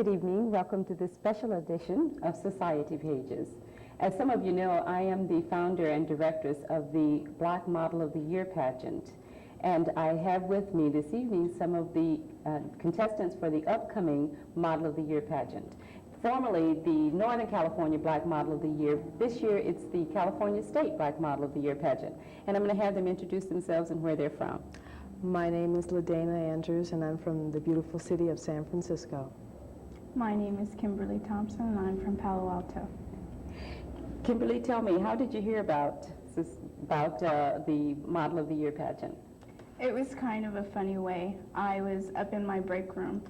Good evening. Welcome to this special edition of Society Pages. As some of you know, I am the founder and directress of the Black Model of the Year pageant. And I have with me this evening some of the contestants for the upcoming Model of the Year pageant. Formerly the Northern California Black Model of the Year. This year it's the California State Black Model of the Year pageant. And I'm going to have them introduce themselves and where they're from. My name is LaDana Andrews, and I'm from the beautiful city of San Francisco. My name is Kimberly Thompson, and I'm from Palo Alto. Kimberly, tell me, how did you hear about the Model of the Year pageant? It was kind of a funny way. I was up in my break room,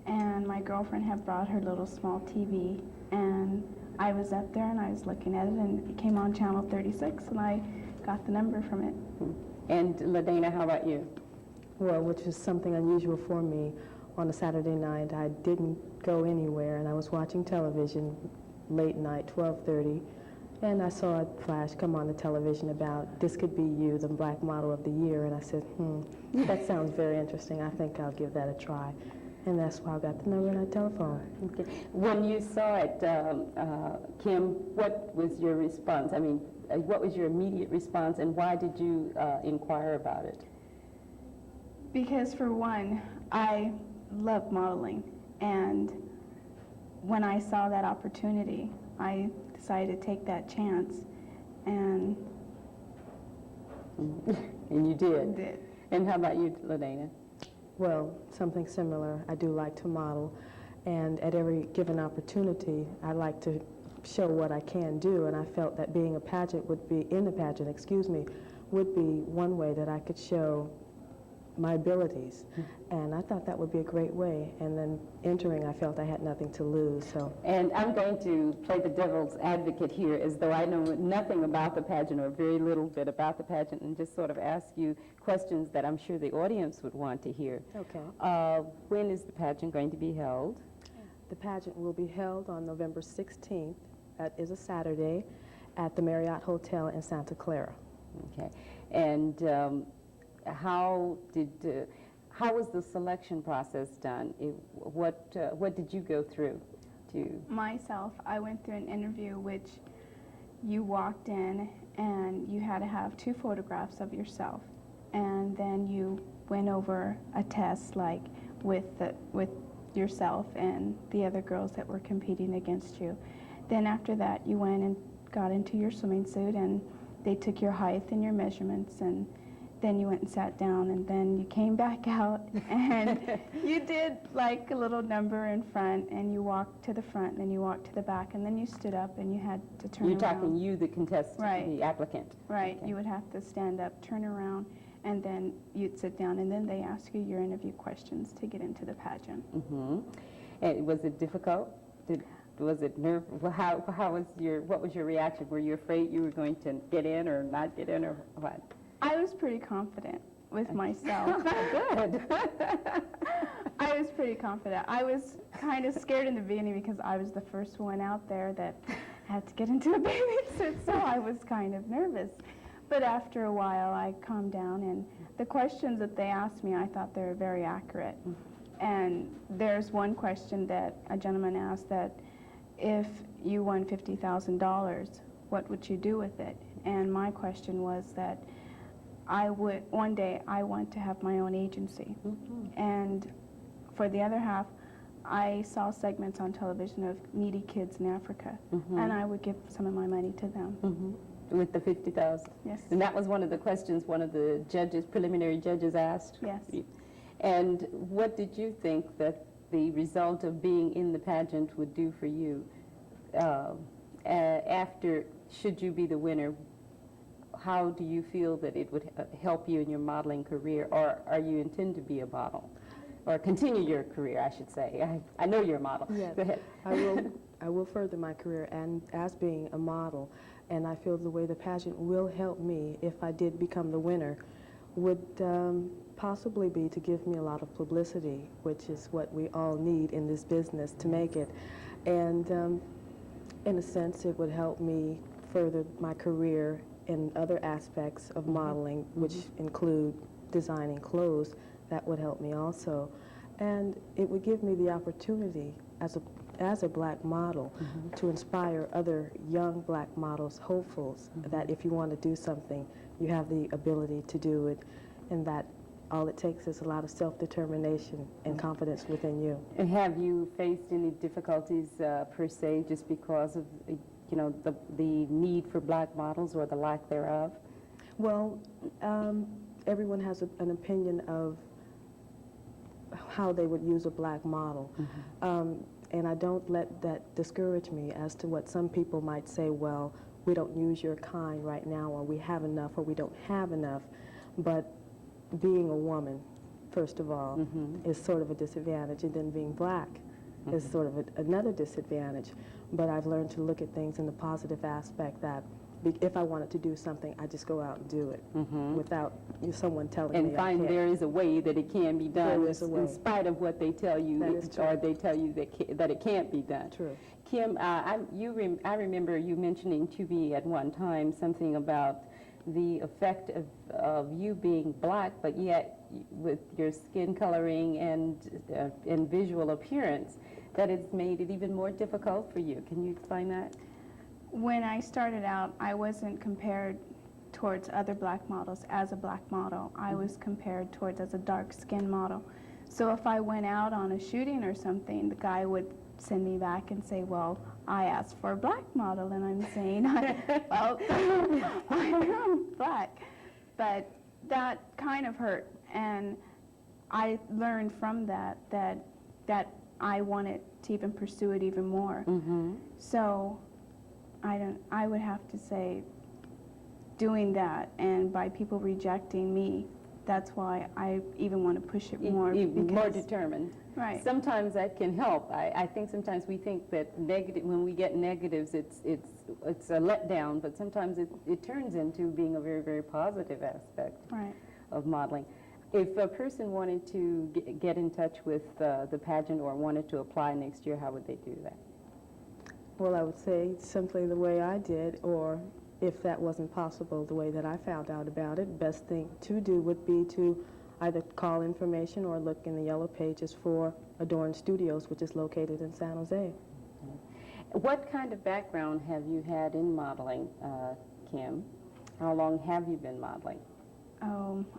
and my girlfriend had brought her little small TV, and I was up there, and I was looking at it, and it came on channel 36, and I got the number from it. And LaDana, how about you? Well, which was something unusual for me. On a Saturday night, I didn't go anywhere, and I was watching television late night, 12:30, and I saw a flash come on the television about this could be you, the Black Model of the Year, and I said, that sounds very interesting. I think I'll give that a try. And that's why I got the number and I telephoned. Okay. When you saw it, Kim, what was your response? I mean, what was your immediate response, and why did you inquire about it? Because for one, I love modeling, and when I saw that opportunity, I decided to take that chance, and and you did. And how about you, LaDana? Well, something similar. I do like to model, and at every given opportunity, I like to show what I can do, and I felt that being in the pageant would be one way that I could show my abilities, and I thought that would be a great way. And then entering, I felt I had nothing to lose. So. And I'm going to play the devil's advocate here, as though I know nothing about the pageant or very little bit about the pageant, and just sort of ask you questions that I'm sure the audience would want to hear. Okay. When is the pageant going to be held? The pageant will be held on November 16th. That is a Saturday, at the Marriott Hotel in Santa Clara. Okay. And how was the selection process done? What did you go through to? Myself, I went through an interview which you walked in and you had to have 2 photographs of yourself, and then you went over a test like with yourself and the other girls that were competing against you. Then after that, you went and got into your swimming suit, and they took your height and your measurements, and then you went and sat down, and then you came back out, and you did like a little number in front, and you walked to the front, and then you walked to the back, and then you stood up, and you had to turn around. You're talking you, the contestant, right. The applicant. Right. Okay. You would have to stand up, turn around, and then you'd sit down, and then they ask you your interview questions to get into the pageant. Mm-hmm. And was it difficult? Was it nerve? What was your reaction? Were you afraid you were going to get in or not get in, or what? I was pretty confident with myself. Good. I was pretty confident. I was kind of scared in the beginning because I was the first one out there that had to get into a bathing suit, so I was kind of nervous. But after a while, I calmed down, and the questions that they asked me, I thought they were very accurate. And there's one question that a gentleman asked that, if you won $50,000, what would you do with it? And my question was that one day I want to have my own agency. Mm-hmm. And for the other half, I saw segments on television of needy kids in Africa, mm-hmm. and I would give some of my money to them. Mm-hmm. With the $50,000? Yes. And that was one of the questions one of the preliminary judges asked? Yes. And what did you think that the result of being in the pageant would do for you? Should you be the winner, how do you feel that it would help you in your modeling career, or are you intend to be a model? Or continue your career, I should say. I know you're a model. Yes. Go ahead. I will further my career and as being a model, and I feel the way the pageant will help me if I did become the winner would possibly be to give me a lot of publicity, which is what we all need in this business to make it. And in a sense, it would help me further my career in other aspects of modeling, which include designing clothes. That would help me also. And it would give me the opportunity as a black model to inspire other young black models, hopefuls, that if you want to do something, you have the ability to do it, and that all it takes is a lot of self-determination and confidence within you. And have you faced any difficulties per se just because of the need for black models or the lack thereof? Well, everyone has an opinion of how they would use a black model. And I don't let that discourage me as to what some people might say, well, we don't use your kind right now, or we have enough, or we don't have enough. But being a woman, first of all, is sort of a disadvantage, and then being black is sort of another disadvantage. But I've learned to look at things in the positive aspect that if I wanted to do something, I just go out and do it without someone telling me. And find there is a way that it can be done, There is a way. in spite of what they tell you, or they tell you that it can't be done. True. Kim, I remember you mentioning to me at one time something about the effect of you being black, but yet with your skin coloring and visual appearance, that it's made it even more difficult for you. Can you explain that? When I started out, I wasn't compared towards other black models as a black model. I was compared towards as a dark-skinned model. So if I went out on a shooting or something, the guy would send me back and say, well, I asked for a black model, and I'm saying, well, I'm black. But that kind of hurt, and I learned from that I wanted to even pursue it even more. So I would have to say doing that, and by people rejecting me, that's why I even want to push it more. More determined. Right. Sometimes that can help. I think sometimes we think that when we get negatives, it's a letdown, but sometimes it turns into being a very, very positive aspect of modeling. If a person wanted to get in touch with the pageant or wanted to apply next year, how would they do that? Well, I would say simply the way I did, or if that wasn't possible, the way that I found out about it, best thing to do would be to either call information or look in the yellow pages for Dorn Studios, which is located in San Jose. What kind of background have you had in modeling, Kim? How long have you been modeling?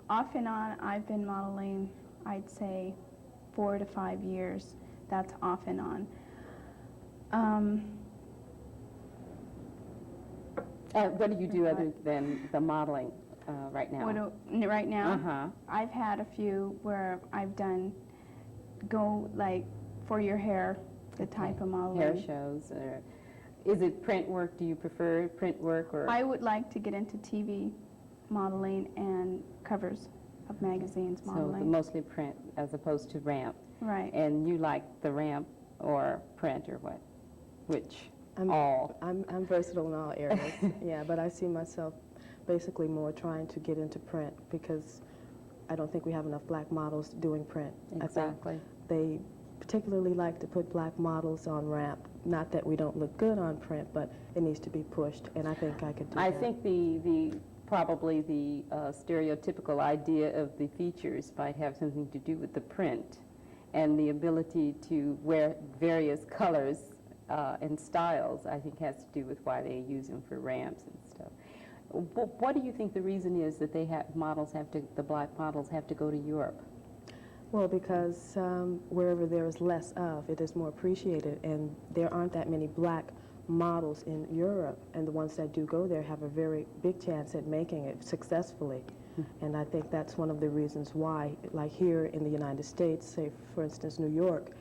Off and on, I've been modeling, I'd say, 4 to 5 years. That's off and on. What do you do other than the modeling right now? Right now? I've had a few where I've done like for your hair, the type of modeling. Hair shows. Is it print work? Do you prefer print work? Or I would like to get into TV modeling and covers of magazines modeling. So mostly print as opposed to ramp. Right. And you like the ramp or print or what? Which? I'm versatile in all areas. Yeah, but I see myself basically more trying to get into print because I don't think we have enough black models doing print. Exactly. I think they particularly like to put black models on ramp. Not that we don't look good on print, but it needs to be pushed, and I think I could do that. I think probably the stereotypical idea of the features might have something to do with the print and the ability to wear various colors and styles, I think, has to do with why they use them for ramps and stuff. What do you think the reason is that the black models have to go to Europe? Well, because wherever there is less of, it is more appreciated, and there aren't that many black models in Europe, and the ones that do go there have a very big chance at making it successfully. And I think that's one of the reasons why, like here in the United States, say for instance New York,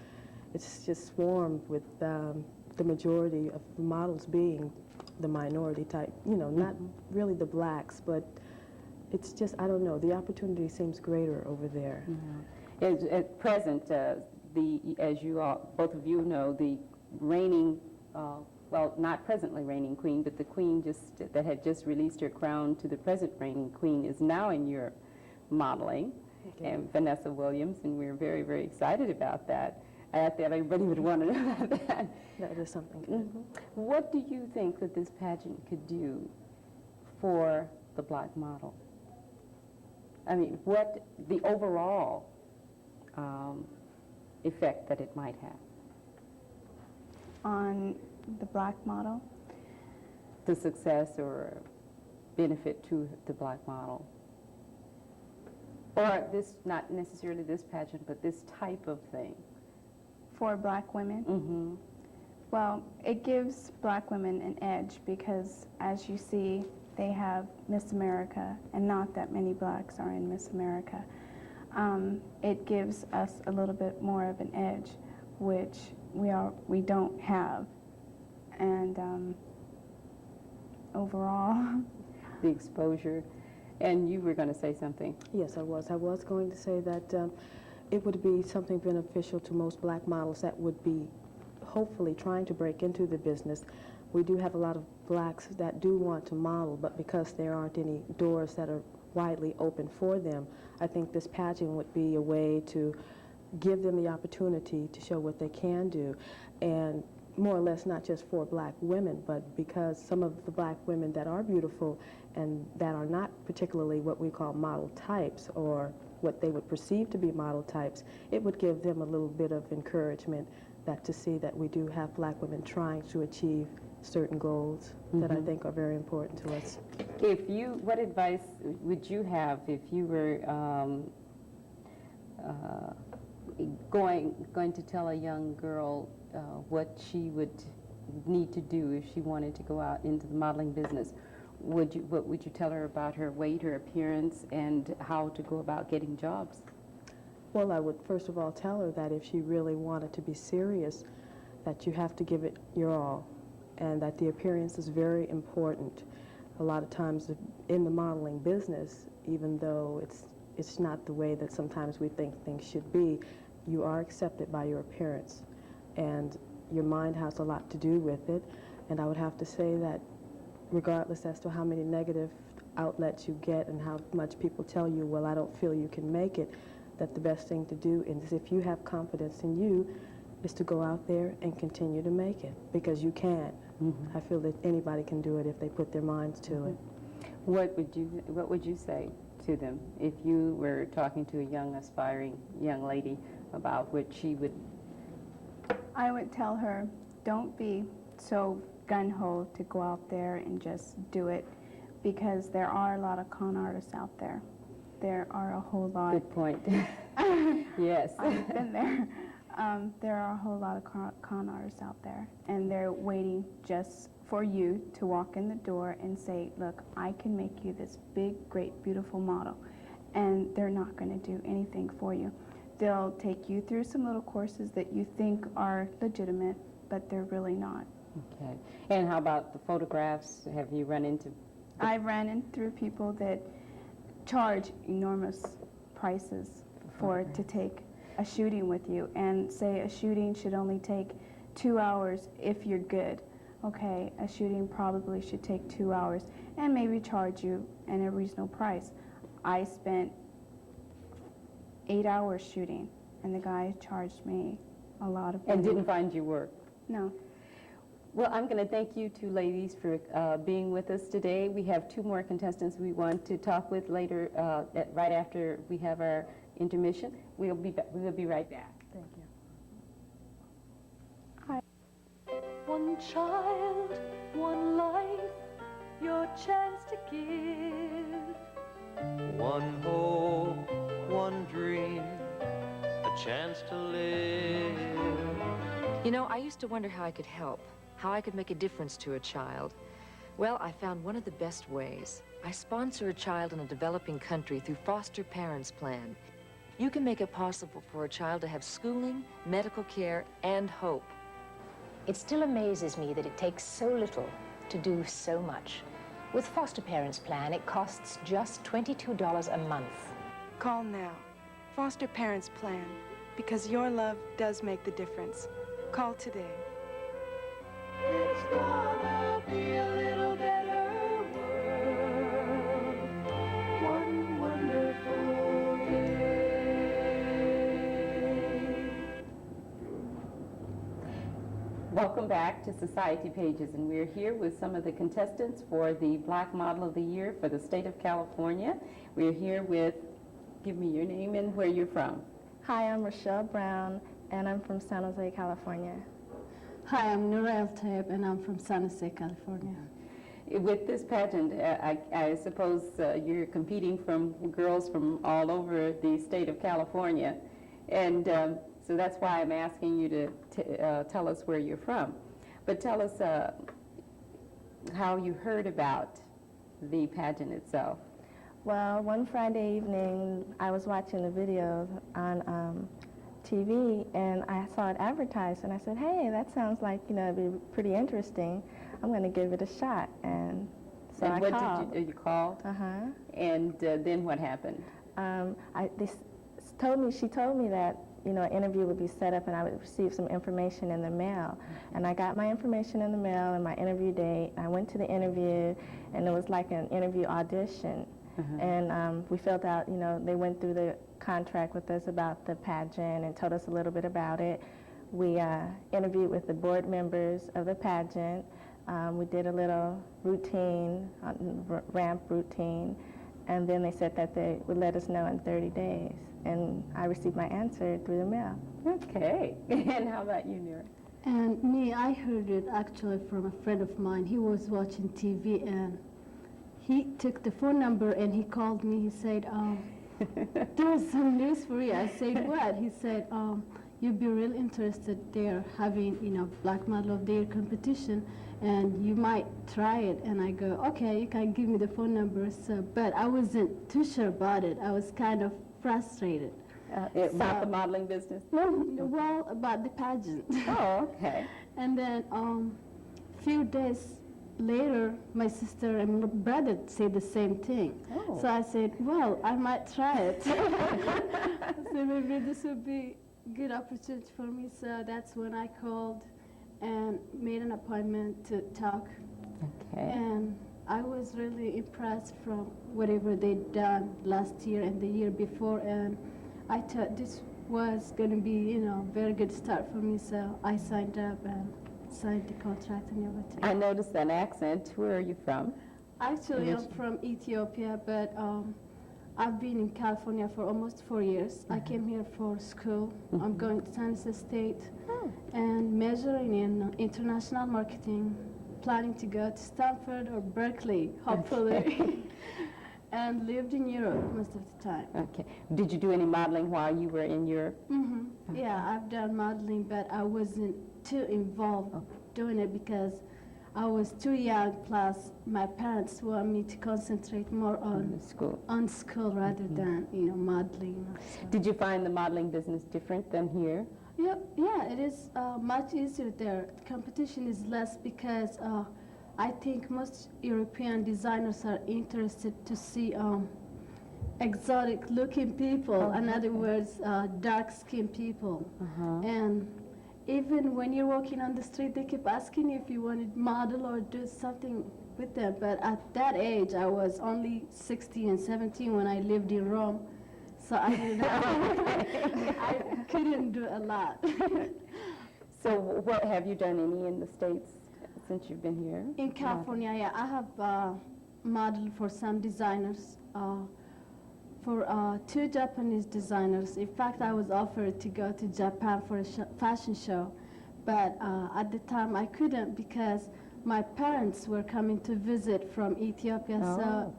it's just swarmed with the majority of the models being the minority type, not really the blacks, but it's just, I don't know, the opportunity seems greater over there. At present, as you all, both of you know, the reigning, well, not presently reigning queen, but the queen that had just released her crown to the present reigning queen is now in Europe modeling, and Vanessa Williams, and we're very, very excited about that. I thought everybody would want to know about that. That is something good. What do you think that this pageant could do for the black model? I mean, what the overall effect that it might have? on the black model. The success or benefit to the black model? Or this, not necessarily this pageant, but this type of thing? For black women? Mm-hmm. Well, it gives black women an edge because, as you see, they have Miss America, and not that many blacks are in Miss America. It gives us a little bit more of an edge, which we don't have. And overall, The exposure. And you were going to say something. Yes, I was. I was going to say that it would be something beneficial to most black models that would be hopefully trying to break into the business. We do have a lot of blacks that do want to model, but because there aren't any doors that are widely open for them, I think this pageant would be a way to give them the opportunity to show what they can do. And more or less not just for black women, but because some of the black women that are beautiful and that are not particularly what we call model types or what they would perceive to be model types, it would give them a little bit of encouragement that to see that we do have black women trying to achieve certain goals that I think are very important to us. What advice would you have if you were going to tell a young girl what she would need to do if she wanted to go out into the modeling business? What would you tell her about her weight, her appearance, and how to go about getting jobs? Well, I would first of all tell her that if she really wanted to be serious, that you have to give it your all, and that the appearance is very important. A lot of times in the modeling business, even though it's not the way that sometimes we think things should be, you are accepted by your appearance, and your mind has a lot to do with it. And I would have to say that regardless as to how many negative outlets you get and how much people tell you, well, I don't feel you can make it, that the best thing to do is, if you have confidence in you, is to go out there and continue to make it, because you can. I feel that anybody can do it if they put their minds to it. What would you say to them if you were talking to a young, aspiring young lady about what she would? I would tell her, don't be so gun-ho to go out there and just do it, because there are a lot of con artists out there. There are a whole lot. Good point. Yes. I've been there. There are a whole lot of con artists out there, and they're waiting just for you to walk in the door and say, look, I can make you this big, great, beautiful model. And they're not going to do anything for you. They'll take you through some little courses that you think are legitimate, but they're really not. Okay. And how about the photographs? Have you run into? I've ran into people that charge enormous prices to take a shooting with you, and say a shooting should only take 2 hours if you're good. Okay, a shooting probably should take 2 hours and maybe charge you at a reasonable price. I spent 8 hours shooting, and the guy charged me a lot of money. And didn't find your work? No. Well, I'm going to thank you two ladies for being with us today. We have two more contestants we want to talk with later, right after we have our intermission. We will be right back. Thank you. Hi. One child, one life, your chance to give. One hope, one dream, a chance to live. You know, I used to wonder how I could help, how I could make a difference to a child. Well, I found one of the best ways. I sponsor a child in a developing country through Foster Parents Plan. You can make it possible for a child to have schooling, medical care, and hope. It still amazes me that it takes so little to do so much. With Foster Parents Plan, it costs just $22 a month. Call now. Foster Parents Plan, because your love does make the difference. Call today. It's gonna be a little better world. One wonderful day. Welcome back to Society Pages, and we're here with some of the contestants for the Black Model of the Year for the state of California. We're here with, give me your name and where you're from. Hi, I'm Rochelle Brown, and I'm from San Jose, California. Hi, I'm Norael Taib, and I'm from San Jose, California. With this pageant, I suppose you're competing from girls from all over the state of California, and so that's why I'm asking you to tell us where you're from. But tell us how you heard about the pageant itself. Well, one Friday evening, I was watching the videos on TV, and I saw it advertised, and I said, hey, that sounds like, it'd be pretty interesting. I'm going to give it a shot. And so I called. You called? Uh-huh. And then what happened? She told me that, an interview would be set up and I would receive some information in the mail. And I got my information in the mail and my interview date. I went to the interview, and it was like an interview audition. And we filled out, they went through the contract with us about the pageant and told us a little bit about it. We interviewed with the board members of the pageant. We did a little routine, ramp routine, and then they said that they would let us know in 30 days. And I received my answer through the mail. Okay. And how about you, Nira? And me, I heard it actually from a friend of mine. He was watching TV, and he took the phone number and he called me. He said, there's some news for you. I said, what? He said, you'd be real interested. They're having, Black Model of the Year competition, and you might try it. And I go, okay, you can give me the phone number. So, but I wasn't too sure about it. I was kind of frustrated. About the modeling business? Well, about the pageant. Oh, okay. And then few days later, my sister and my brother said the same thing. Oh. So I said, well, I might try it. So maybe this would be a good opportunity for me. So that's when I called and made an appointment to talk. Okay. And I was really impressed from whatever they'd done last year and the year before. And I thought this was going to be, a very good start for me. So I signed up and signed the contract and everything. I noticed an accent. Where are you from? Actually, I'm from Ethiopia, but I've been in California for almost 4 years. I came here for school. I'm going to San Jose State and majoring in international marketing, planning to go to Stanford or Berkeley, hopefully, and lived in Europe most of the time. Okay. Did you do any modeling while you were in Europe? Yeah, I've done modeling, but I wasn't too involved doing it because I was too young, plus my parents want me to concentrate more on school rather than, modeling. Did you find the modeling business different than here? Yeah, it is much easier there. Competition is less because I think most European designers are interested to see exotic-looking people. In other words, dark-skinned people. And even when you're walking on the street, they keep asking you if you want to model or do something with them. But at that age, I was only 16 and 17 when I lived in Rome. So I didn't I couldn't do a lot. So what have you done any in the States since you've been here? In California, yeah, I have modeled for some designers. For 2 Japanese designers. In fact, I was offered to go to Japan for a fashion show, but at the time I couldn't because my parents were coming to visit from Ethiopia, so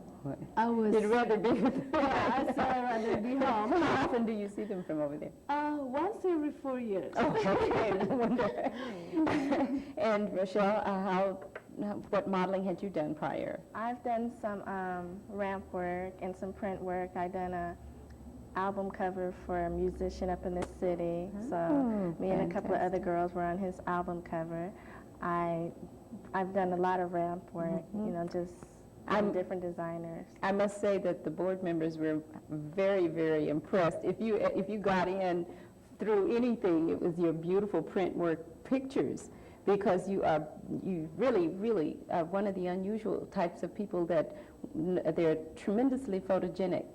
I was... You'd rather be with them. Yeah, I'd rather be home. How often do you see them from over there? Once every 4 years. Oh, okay, no wonder. And Rochelle, what modeling had you done prior? I've done some ramp work and some print work. I've done a album cover for a musician up in the city. So me and a couple of other girls were on his album cover. I've done a lot of ramp work, just different designers. I must say that the board members were very, very impressed. If you got in through anything, it was your beautiful print work pictures. Because you really, really are one of the unusual types of people that they're tremendously photogenic,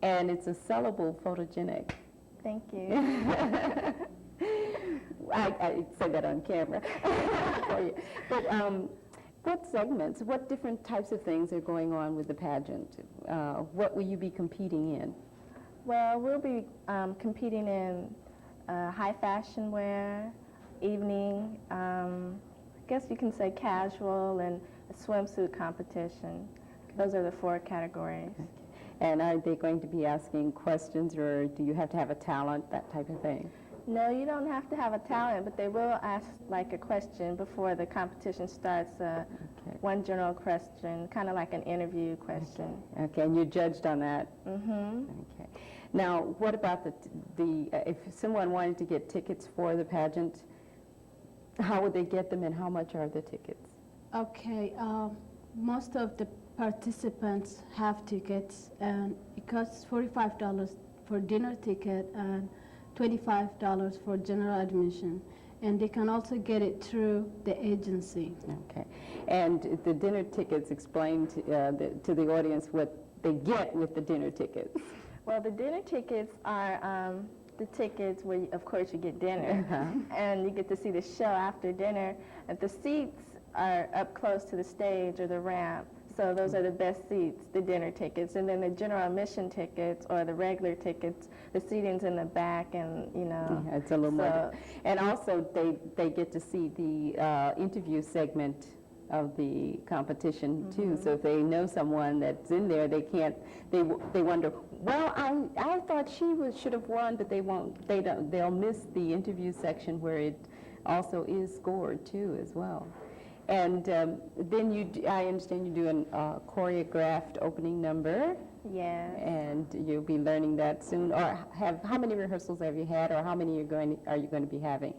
and it's a sellable photogenic. Thank you. I say that on camera for you. But what segments, what different types of things are going on with the pageant? What will you be competing in? Well, we'll be competing in high fashion wear, evening, I guess you can say casual, and a swimsuit competition. Those are the 4 categories. Okay. And are they going to be asking questions, or do you have to have a talent, that type of thing? No, you don't have to have a talent, but they will ask like a question before the competition starts, one general question, kind of like an interview question. Okay, and you're judged on that? Mm-hmm. Okay. Now, what about if someone wanted to get tickets for the pageant, how would they get them, and how much are the tickets? Okay, most of the participants have tickets, and it costs $45 for dinner ticket and $25 for general admission. And they can also get it through the agency. Okay. And the dinner tickets, explain to the audience what they get with the dinner tickets. Well, the dinner tickets are the tickets where, of course, you get dinner, and you get to see the show after dinner. And the seats are up close to the stage or the ramp, so those are the best seats, the dinner tickets. And then the general admission tickets, or the regular tickets, the seating's in the back, and Yeah, it's a little more. And also, they get to see the interview segment of the competition too. So if they know someone that's in there, they can't. They wonder. Well, I thought she should have won, but they won't. They don't. They'll miss the interview section where it also is scored too as well. And then I understand you do a choreographed opening number. Yes. And you'll be learning that soon. Or how many rehearsals have you had, or how many are you going to be having?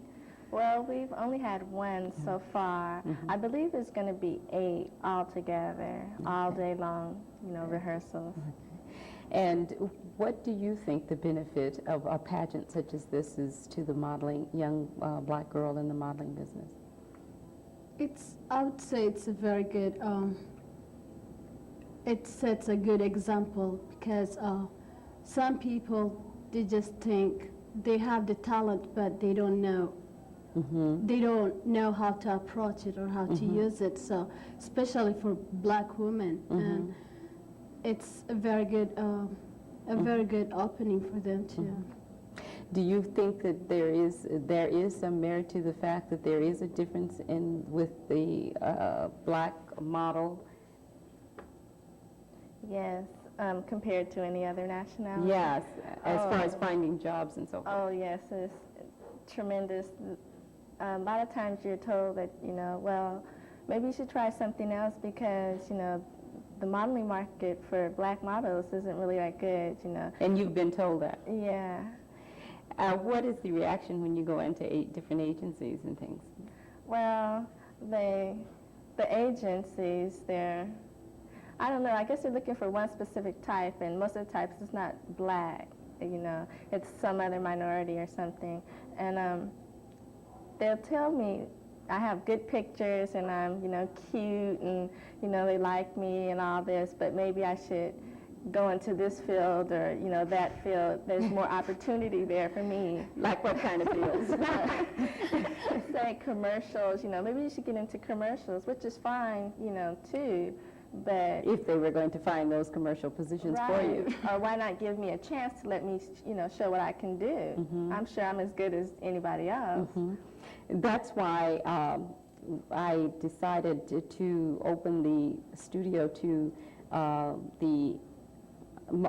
Well, we've only had one so far. I believe there's going to be 8 altogether, all day long, rehearsals. And what do you think the benefit of a pageant such as this is to the young black girl in the modeling business? I would say it's a very good, it sets a good example, because some people, they just think they have the talent, but they don't know. They don't know how to approach it or how to use it. So, especially for black women, and it's a very good opening for them too. Do you think that there is some merit to the fact that there is a difference with the black model? Yes, compared to any other nationality. Yes, as far as finding jobs and so forth. Oh yes, it's tremendous. A lot of times you're told that, well, maybe you should try something else because, the modeling market for black models isn't really that good, And you've been told that? Yeah. What is the reaction when you go into 8 different agencies and things? Well, the agencies, I don't know, I guess they're looking for one specific type, and most of the types it's not black, it's some other minority or something. And they'll tell me I have good pictures and I'm, cute, and, they like me and all this, but maybe I should go into this field or, that field. There's more opportunity there for me. Like what kind of fields? Say commercials, maybe you should get into commercials, which is fine, too. But if they were going to find those commercial positions for you. Or why not give me a chance to let me, show what I can do. I'm sure I'm as good as anybody else. That's why I decided to open the studio to the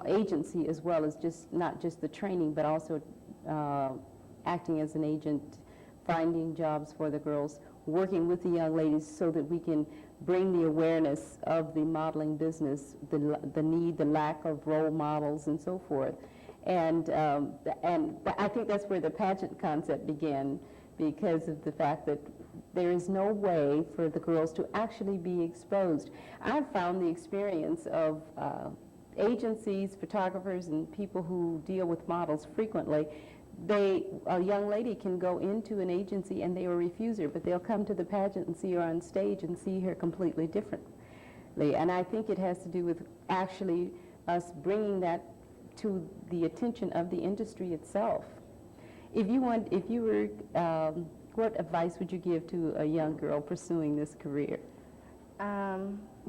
agency, as well as not just the training, but also acting as an agent, finding jobs for the girls, working with the young ladies so that we can bring the awareness of the modeling business, the need, the lack of role models, and so forth. And I think that's where the pageant concept began, because of the fact that there is no way for the girls to actually be exposed. I've found the experience of agencies, photographers, and people who deal with models frequently. A young lady can go into an agency and they will refuse her, but they'll come to the pageant and see her on stage and see her completely differently. And I think it has to do with actually us bringing that to the attention of the industry itself. What advice would you give to a young girl pursuing this career?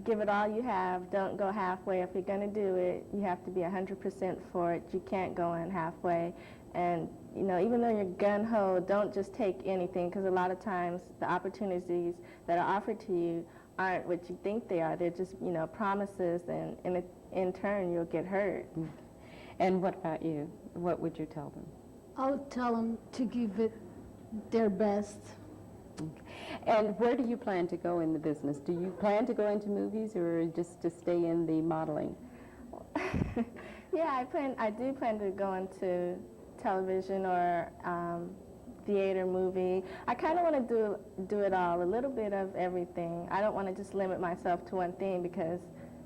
Give it all you have. Don't go halfway. If you're going to do it, you have to be 100% for it. You can't go in halfway. And you know, even though you're gun-ho, don't just take anything, because a lot of times the opportunities that are offered to you aren't what you think they are. They're just, you know, promises, and in turn, you'll get hurt. And what about you? What would you tell them? I would tell them to give it their best. And where do you plan to go in the business? Do you plan to go into movies or just to stay in the modeling? Yeah, I do plan to go into television or theater, movie. I kind of want to do it all, a little bit of everything. I don't want to just limit myself to one thing because,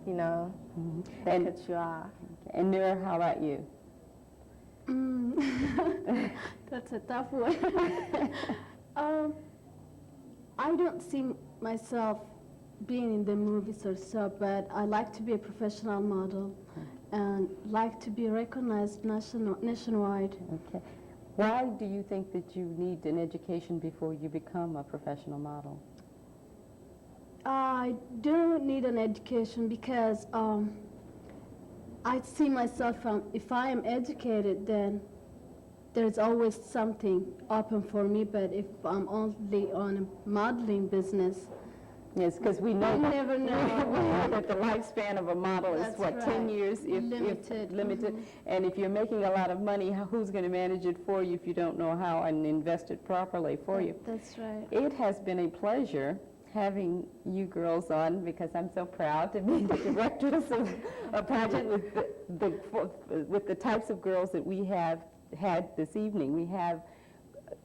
you know, that cuts you off. And Noor, how about you? That's a tough one. I don't see myself being in the movies or so, but I like to be a professional model and like to be recognized nationwide. Okay. Why do you think that you need an education before you become a professional model? I don't need an education because I see myself, if I am educated, then there's always something open for me, but if I'm only on a modeling business, yes, because we know you never know. that the lifespan of a model is, That's what, right. 10 years? If limited. And if you're making a lot of money, who's going to manage it for you if you don't know how and invest it properly for you? That's right. It has been a pleasure having you girls on, because I'm so proud to be the directress of a pageant with the types of girls that we have had this evening. We have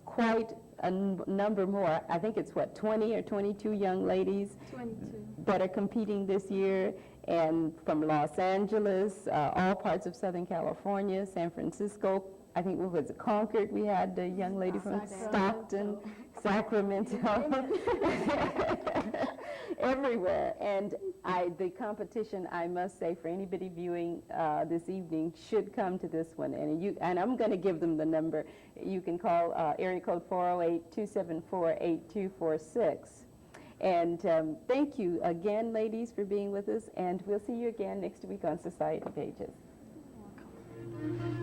quite a number more. I think it's, what, 20 or 22 young ladies 22. that are competing this year, and from Los Angeles, all parts of Southern California, San Francisco. I think, what was it, Concord? We had a young lady from Stockton, Sacramento, everywhere. And the competition, I must say, for anybody viewing this evening, should come to this one. And I'm going to give them the number. You can call area code 408-274-8246. And thank you again, ladies, for being with us. And we'll see you again next week on Society Pages. You're welcome.